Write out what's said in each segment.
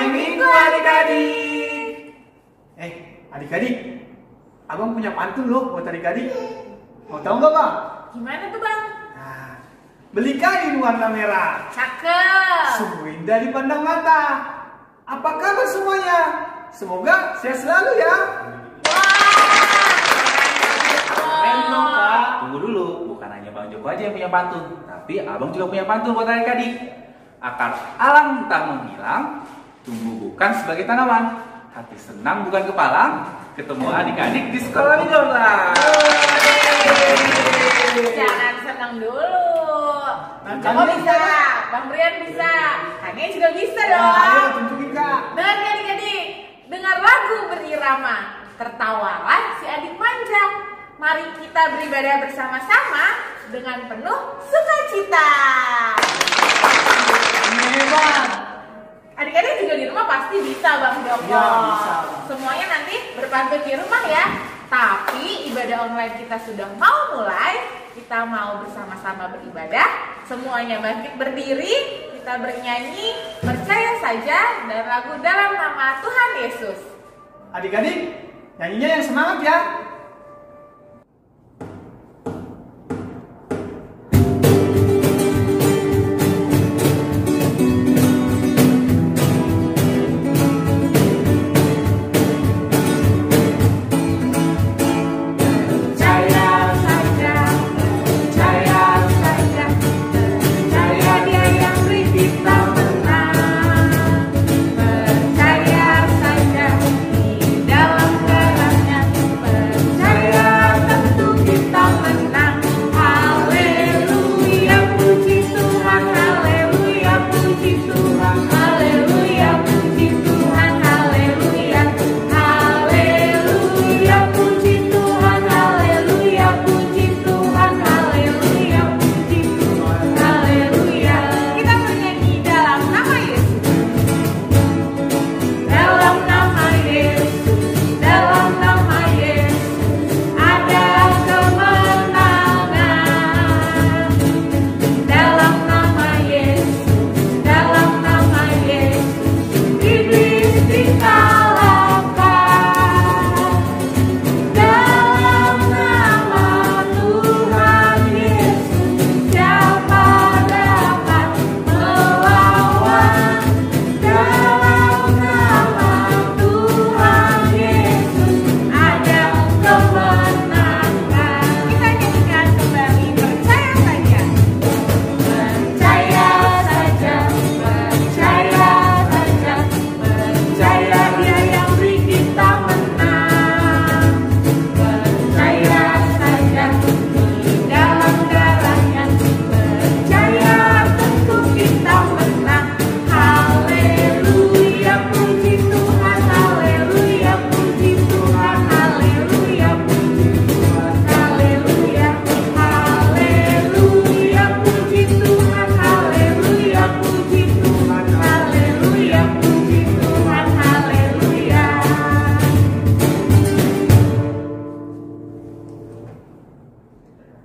Hari Minggu adik-adik. Adik-adik, abang punya pantun loh buat adik-adik. Mau tahu nggak bang? Gimana tuh bang? Nah, beli kain warna merah, Cakep. sungguh indah dipandang mata. Apa kabar semuanya? Semoga sehat selalu ya. Keren dong kak. Tunggu dulu, bukan hanya Bang Joko aja yang punya pantun, tapi abang juga punya pantun buat adik-adik. Akar alang tak menghilang, tumbuh bukan sebagai tanaman. Hati senang bukan kepala, ketemu adik-adik di sekolah minggu online. Jangan senang dulu. Bang Joko bisa, Bang Brian bisa, Kangnya juga bisa Ayo dong. tunjukin kak. Dengar ya adik-adik, dengar lagu berirama, tertawalah si adik manja. Mari kita beribadah bersama-sama dengan penuh sukacita. Hebat. Adik-adik juga di rumah pasti bisa Bang Joko. Iya, bisa. Semuanya nanti berpantun di rumah ya. Tapi ibadah online kita sudah mau mulai. Kita mau bersama-sama beribadah. Semuanya bangkit berdiri. Kita bernyanyi percaya saja dan lagu dalam nama Tuhan Yesus. Adik-adik, nyanyinya yang semangat ya.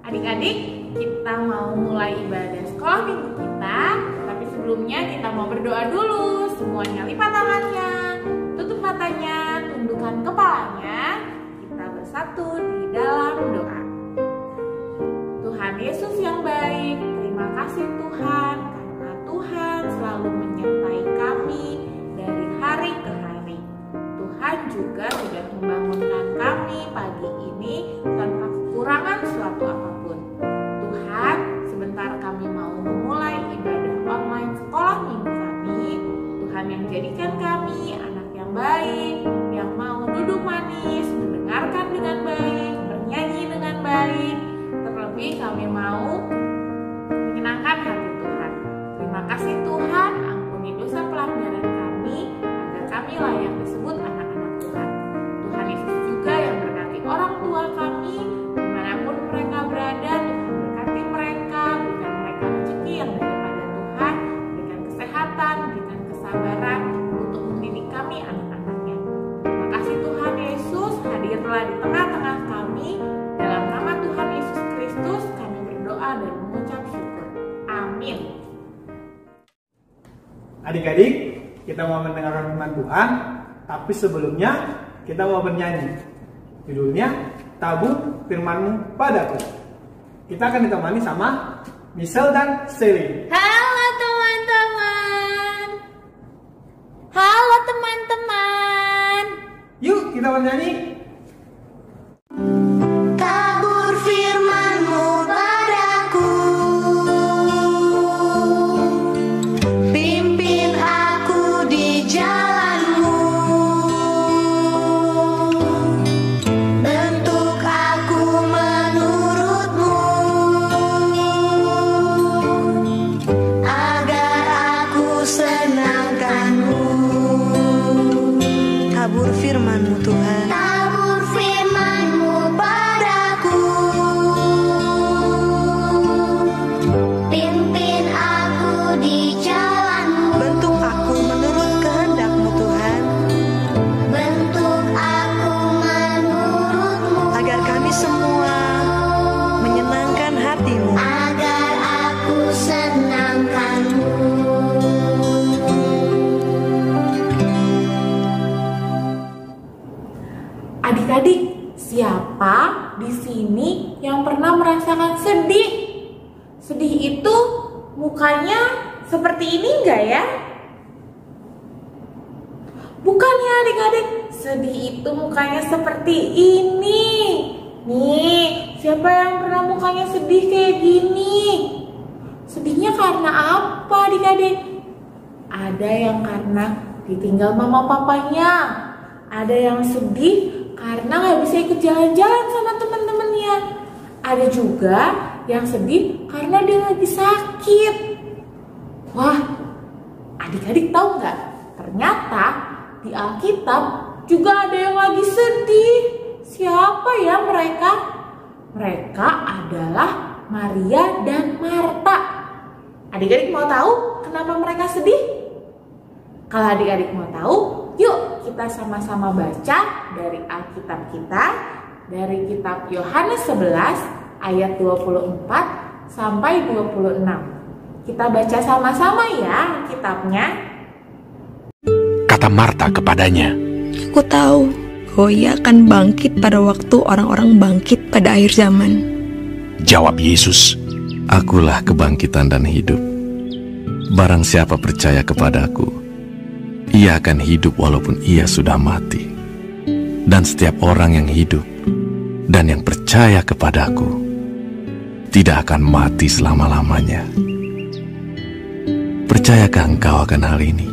Adik-adik, kita mau mulai ibadah sekolah minggu kita. Tapi sebelumnya kita mau berdoa dulu. Semuanya lipat tangannya, tutup matanya, tundukkan kepalanya. Kita bersatu di dalam doa. Tuhan Yesus yang baik, terima kasih Tuhan, karena Tuhan selalu menyertai kami dari hari ke hari. Tuhan juga sudah membangunkan kami pagi ini tanpa kekurangan suatu apapun. Tuhan, sebentar kami mau memulai ibadah online sekolah minggu kami. Tuhan yang jadikan kami anak yang baik, yang mau duduk manis, mendengarkan dengan baik, bernyanyi dengan baik. Terlebih kami mau menyenangkan hati Tuhan. Terima kasih Tuhan, ampuni dosa pelanggaran kami, agar kami layak disebut anak-anak Tuhan. Tuhan Yesus juga yang berkati orang tua kami, dimanapun mereka berada. Tuhan berkati mereka, berikan mereka rezeki yang daripada Tuhan, berikan kesehatan, berikan kesabaran untuk mendidik kami anak-anaknya. Terima kasih Tuhan Yesus, hadirlah di tengah-tengah kami. Dalam nama Tuhan Yesus Kristus kami berdoa dan mengucap syukur. Amin. Adik-adik, kita mau mendengarkan firman Tuhan, tapi sebelumnya kita mau bernyanyi. Judulnya Tabur Firman-Mu Padaku. Kita akan ditemani sama Michelle dan Sally. Halo teman-teman. Halo teman-teman. Yuk kita bernyanyi. Tabur firman-Mu padaku, pimpin aku di jalan-Mu, bentuk aku menurut-Mu, agar aku senangkan-Mu. Tabur firman-Mu Tuhan. Tabur firman-Mu padaku, pimpin aku di jalan-Mu, bentuk aku menurut kehendak-Mu Tuhan, bentuk aku menurut-Mu, agar kami semua menyenangkan hati-Mu, agar aku senangkan-Mu. Adik-adik, siapa di sini yang pernah merasakan sedih? Sedih itu mukanya seperti ini enggak ya? Bukan ya adik-adik, sedih itu mukanya seperti ini. Nih, siapa yang pernah mukanya sedih kayak gini? Sedihnya karena apa adik-adik? Ada yang karena ditinggal mama papanya. Ada yang sedih karena nggak bisa ikut jalan-jalan sama teman-temannya. Ada juga yang sedih karena dia lagi sakit. Wah, adik-adik tahu nggak? Ternyata di Alkitab juga ada yang lagi sedih. Siapa ya mereka? Mereka adalah Maria dan Marta. Adik-adik mau tahu kenapa mereka sedih? Kalau adik-adik mau tahu, yuk kita sama-sama baca dari Alkitab kita, dari kitab Yohanes 11 ayat 24 sampai 26. Kita baca sama-sama ya Alkitabnya. Kata Marta kepadanya, Aku tahu bahwa ia akan bangkit pada waktu orang-orang bangkit pada akhir zaman. jawab Yesus, Akulah kebangkitan dan hidup. Barang siapa percaya kepadaku, ia akan hidup walaupun ia sudah mati. Dan setiap orang yang hidup dan yang percaya kepadaku tidak akan mati selama-lamanya. Percayakah engkau akan hal ini?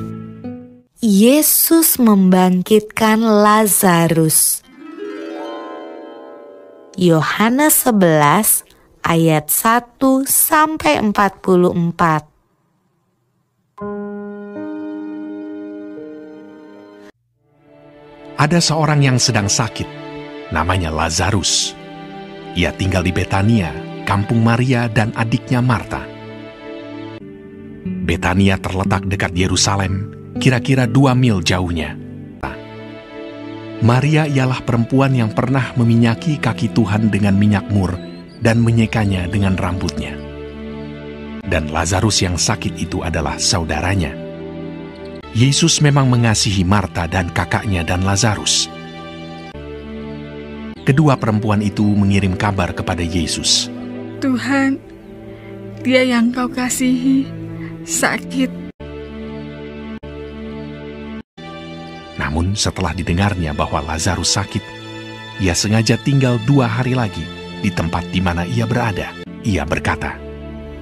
Yesus membangkitkan Lazarus. Yohanes 11 ayat 1 sampai 44. ada seorang yang sedang sakit, namanya Lazarus. Ia tinggal di Betania, kampung Maria dan adiknya Marta. Betania terletak dekat Yerusalem, kira-kira 2 mil jauhnya. Maria ialah perempuan yang pernah meminyaki kaki Tuhan dengan minyak mur dan menyekanya dengan rambutnya. Dan Lazarus yang sakit itu adalah saudaranya. Yesus memang mengasihi Marta dan kakaknya dan Lazarus. Kedua perempuan itu mengirim kabar kepada Yesus. Tuhan, dia yang kau kasihi sakit. Namun setelah didengarnya bahwa Lazarus sakit, ia sengaja tinggal 2 hari lagi di tempat di mana ia berada. Ia berkata,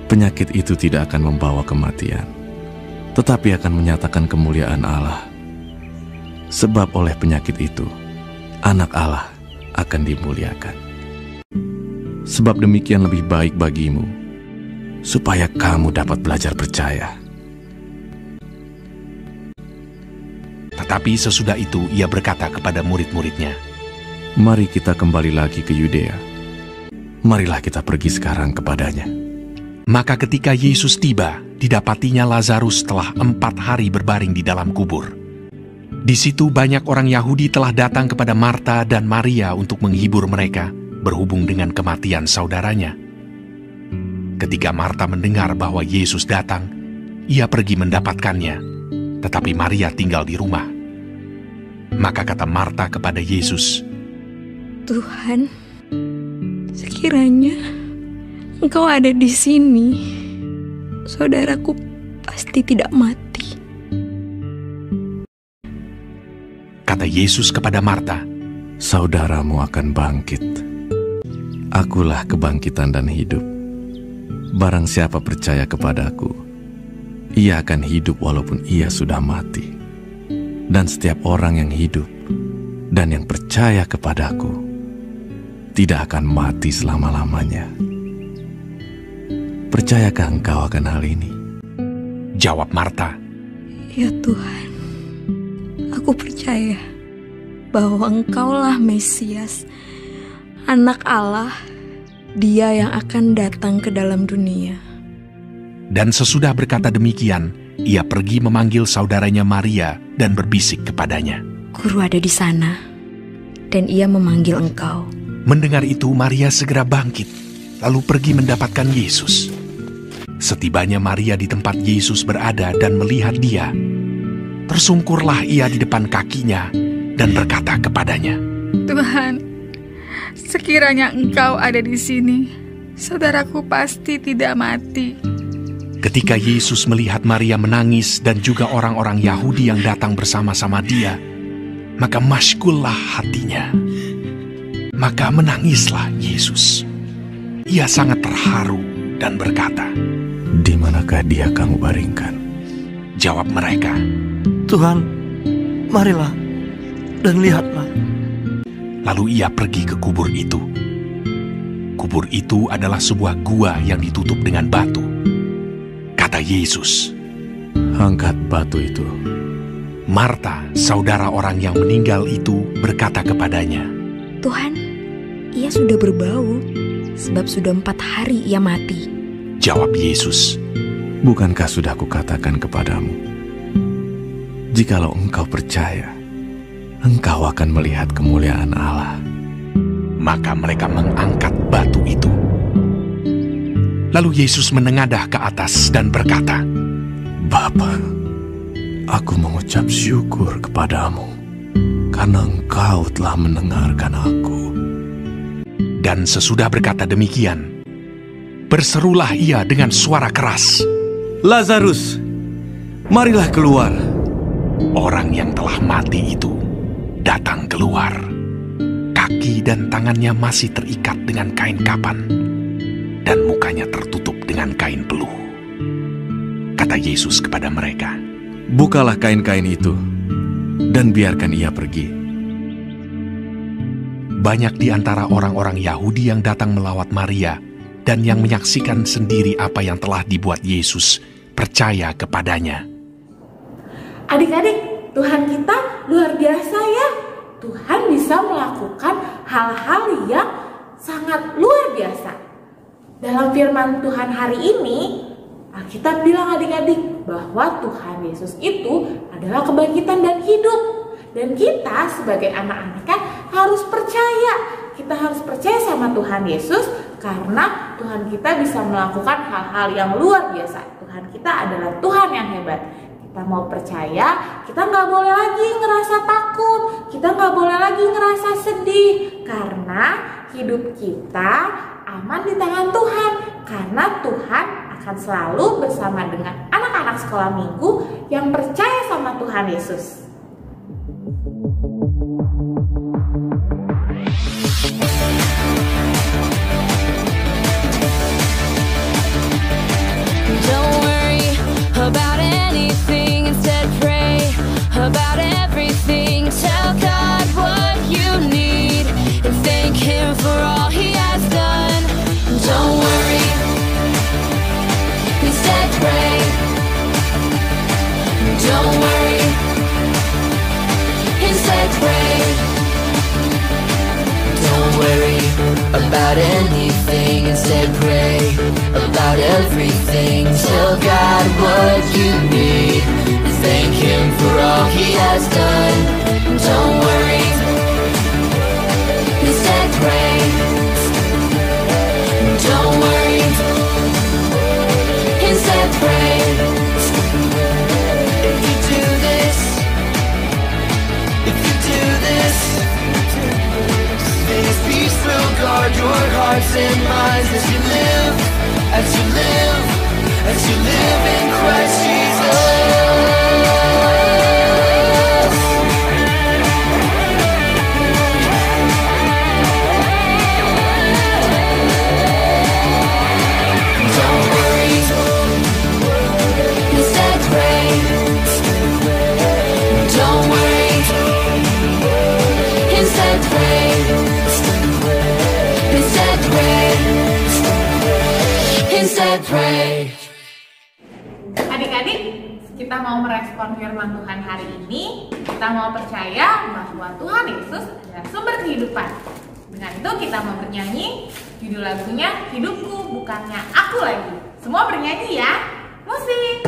Penyakit itu tidak akan membawa kematian, tetapi akan menyatakan kemuliaan Allah. Sebab oleh penyakit itu, anak Allah akan dimuliakan. Sebab demikian lebih baik bagimu, supaya kamu dapat belajar percaya. Tetapi sesudah itu ia berkata kepada murid-muridnya, Mari kita kembali lagi ke Yudea. Marilah kita pergi sekarang kepadanya. Maka ketika Yesus tiba, didapatinya Lazarus telah 4 hari berbaring di dalam kubur. Di situ banyak orang Yahudi telah datang kepada Marta dan Maria untuk menghibur mereka berhubung dengan kematian saudaranya. Ketika Marta mendengar bahwa Yesus datang, ia pergi mendapatkannya. tetapi Maria tinggal di rumah. Maka kata Marta kepada Yesus, Tuhan, sekiranya Engkau ada di sini, saudaraku pasti tidak mati. Kata Yesus kepada Marta, saudaramu akan bangkit. Akulah kebangkitan dan hidup. Barang siapa percaya kepadaku, ia akan hidup walaupun ia sudah mati. Dan setiap orang yang hidup dan yang percaya kepadaku tidak akan mati selama-lamanya. Percayakah engkau akan hal ini? Jawab Marta, Ya Tuhan, aku percaya bahwa Engkaulah Mesias, Anak Allah, Dia yang akan datang ke dalam dunia. Dan sesudah berkata demikian, ia pergi memanggil saudaranya Maria dan berbisik kepadanya. Guru ada di sana, dan ia memanggil engkau. Mendengar itu, Maria segera bangkit, lalu pergi mendapatkan Yesus. Setibanya Maria di tempat Yesus berada dan melihat dia, tersungkurlah ia di depan kakinya dan berkata kepadanya, Tuhan, sekiranya Engkau ada di sini, saudaraku pasti tidak mati. Ketika Yesus melihat Maria menangis dan juga orang-orang Yahudi yang datang bersama-sama dia, maka masykullah hatinya. Maka menangislah Yesus. Ia sangat terharu dan berkata, Di manakah dia kamu baringkan? Jawab mereka, Tuhan, marilah dan lihatlah. Lalu ia pergi ke kubur itu. Kubur itu adalah sebuah gua yang ditutup dengan batu. Kata Yesus, Angkat batu itu. Marta, saudara orang yang meninggal itu, berkata kepadanya, Tuhan, ia sudah berbau, sebab sudah 4 hari ia mati. Jawab Yesus, Bukankah sudah kukatakan kepadamu, jikalau engkau percaya, engkau akan melihat kemuliaan Allah. Maka mereka mengangkat batu itu. Lalu Yesus menengadah ke atas dan berkata, Bapa, aku mengucap syukur kepadamu, karena engkau telah mendengarkan aku. Dan sesudah berkata demikian, berserulah ia dengan suara keras, Lazarus, marilah keluar. Orang yang telah mati itu datang keluar. Kaki dan tangannya masih terikat dengan kain kapan, dan mukanya tertutup dengan kain peluh. Kata Yesus kepada mereka, Bukalah kain-kain itu, dan biarkan ia pergi. Banyak di antara orang-orang Yahudi yang datang melawat Maria dan yang menyaksikan sendiri apa yang telah dibuat Yesus percaya kepadanya. Adik-adik, Tuhan kita luar biasa ya. Tuhan bisa melakukan hal-hal yang sangat luar biasa. Dalam firman Tuhan hari ini, Alkitab bilang adik-adik bahwa Tuhan Yesus itu adalah kebangkitan dan hidup. Dan kita sebagai anak-anaknya harus percaya. Kita harus percaya sama Tuhan Yesus karena Tuhan kita bisa melakukan hal-hal yang luar biasa. Tuhan kita adalah Tuhan yang hebat. Kita mau percaya, kita nggak boleh lagi ngerasa takut, kita nggak boleh lagi ngerasa sedih, karena hidup kita aman di tangan Tuhan, karena Tuhan akan selalu bersama dengan anak-anak sekolah minggu yang percaya sama Tuhan Yesus. Don't worry about anything, instead pray about everything. Tell God what you need and thank Him for all He has done. Don't worry, instead pray. Don't worry, instead pray. Don't worry about anything, instead pray about everything. Tell God what you need and thank Him for all He has done. Don't worry, instead pray. Don't worry, instead pray. If you do as you live in Christ Jesus. Don't worry, instead pray. Don't worry, instead pray. Instead pray. Instead pray. Adik-adik, kita mau merespon firman Tuhan hari ini. Kita mau percaya bahwa Tuhan Yesus adalah sumber kehidupan. Dengan itu kita mau bernyanyi. Judul lagunya Hidupku Bukannya Aku Lagi. Semua bernyanyi ya. Musik.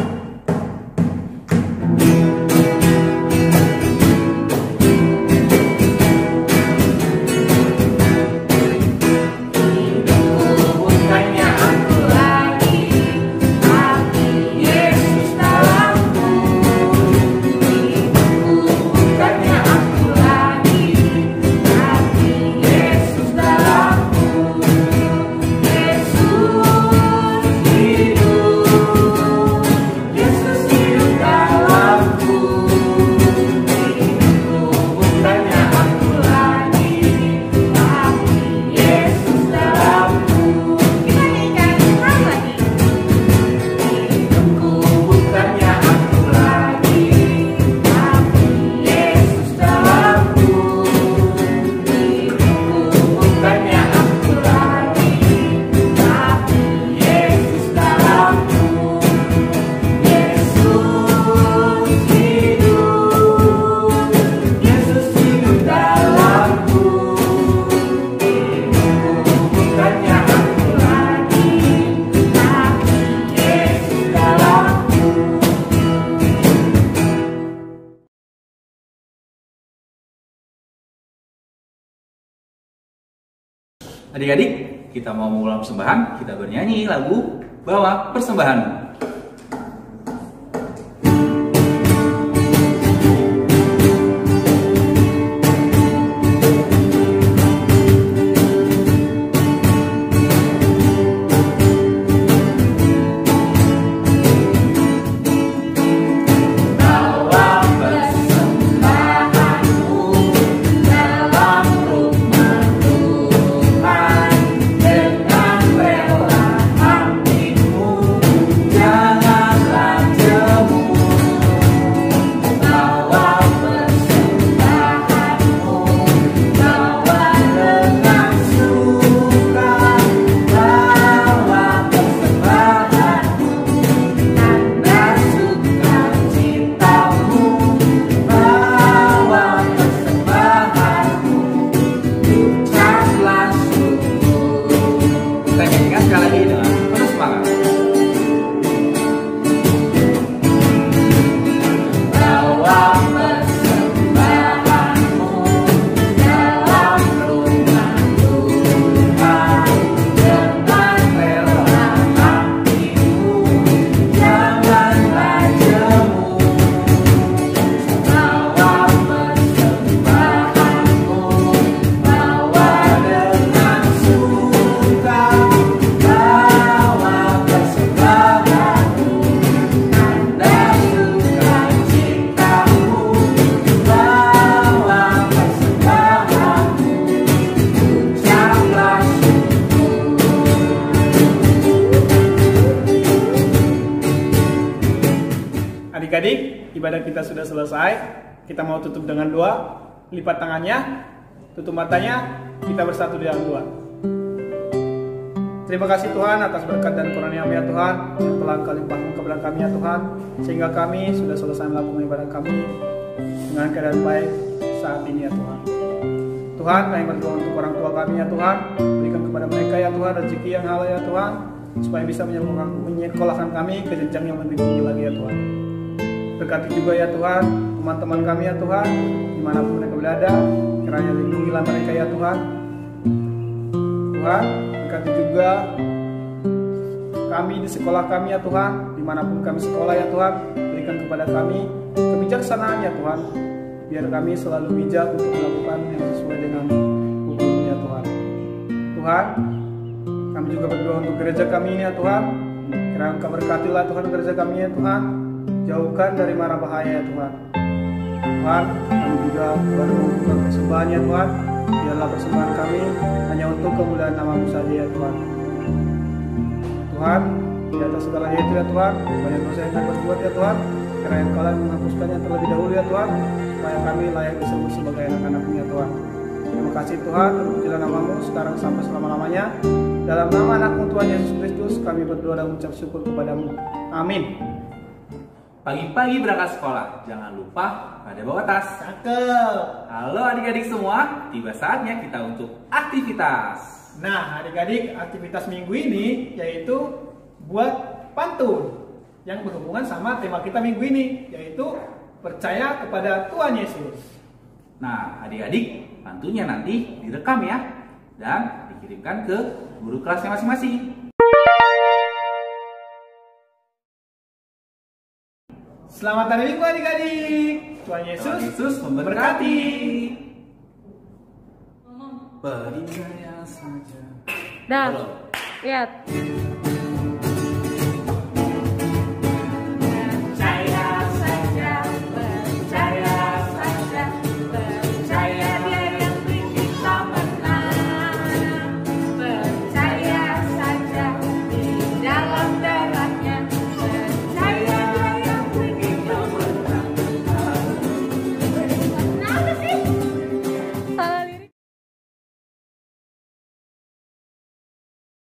Adik-adik, kita mau mengulang persembahan, kita bernyanyi lagu Bawa Persembahanmu. Adik-adik, ibadah kita sudah selesai. Kita mau tutup dengan doa. Lipat tangannya, tutup matanya, kita bersatu di dalam doa. Terima kasih Tuhan atas berkat dan karunia-Mu ya Tuhan yang telah Engkau limpahkan kepada kami ya Tuhan, sehingga kami sudah selesai melakukan ibadah kami dengan keadaan baik saat ini ya Tuhan. Tuhan, kami berdoa untuk orang tua kami ya Tuhan, berikan kepada mereka ya Tuhan rezeki yang halal ya Tuhan, supaya bisa menyekolahkan kami ke jenjang yang lebih tinggi lagi ya Tuhan. Berkati juga ya Tuhan teman-teman kami ya Tuhan, dimanapun mereka berada, kiranya lindungilah mereka ya Tuhan. Tuhan, berkati juga kami di sekolah kami ya Tuhan, dimanapun kami sekolah ya Tuhan, berikan kepada kami kebijaksanaan ya Tuhan, biar kami selalu bijak untuk melakukan yang sesuai dengan hukum-Mu ya Tuhan. Tuhan, kami juga berdoa untuk gereja kami ini ya Tuhan, Kiranya Engkau berkatilah Tuhan gereja kami ya Tuhan, jauhkan dari mara bahaya ya Tuhan. Tuhan, kami juga baru membuka persembahan ya Tuhan, biarlah persembahan kami hanya untuk kemuliaan nama-Mu saja ya Tuhan. Tuhan, di atas segala itu ya Tuhan, banyak dosa yang kami berbuat ya Tuhan, kiranya Engkau menghapuskannya terlebih dahulu ya Tuhan, supaya kami layak disebut sebagai anak-anak-Mu ya Tuhan. Terima kasih Tuhan, terpujilah nama-Mu sekarang sampai selama-lamanya. Dalam nama anak-Mu Tuhan Yesus Kristus, kami berdoa dan mengucap syukur kepada-Mu. Amin. Pagi-pagi berangkat sekolah, jangan lupa pada bawa tas. Cakep. Halo adik-adik semua, tiba saatnya kita untuk aktivitas. Nah, adik-adik, aktivitas minggu ini yaitu buat pantun yang berhubungan sama tema kita minggu ini, yaitu percaya kepada Tuhan Yesus. Nah, adik-adik, pantunnya nanti direkam ya, dan dikirimkan ke guru kelasnya masing-masing. Selamat hari Minggu adik-adik. Tuhan Yesus memberkati. Percaya saja. Dah, lihat.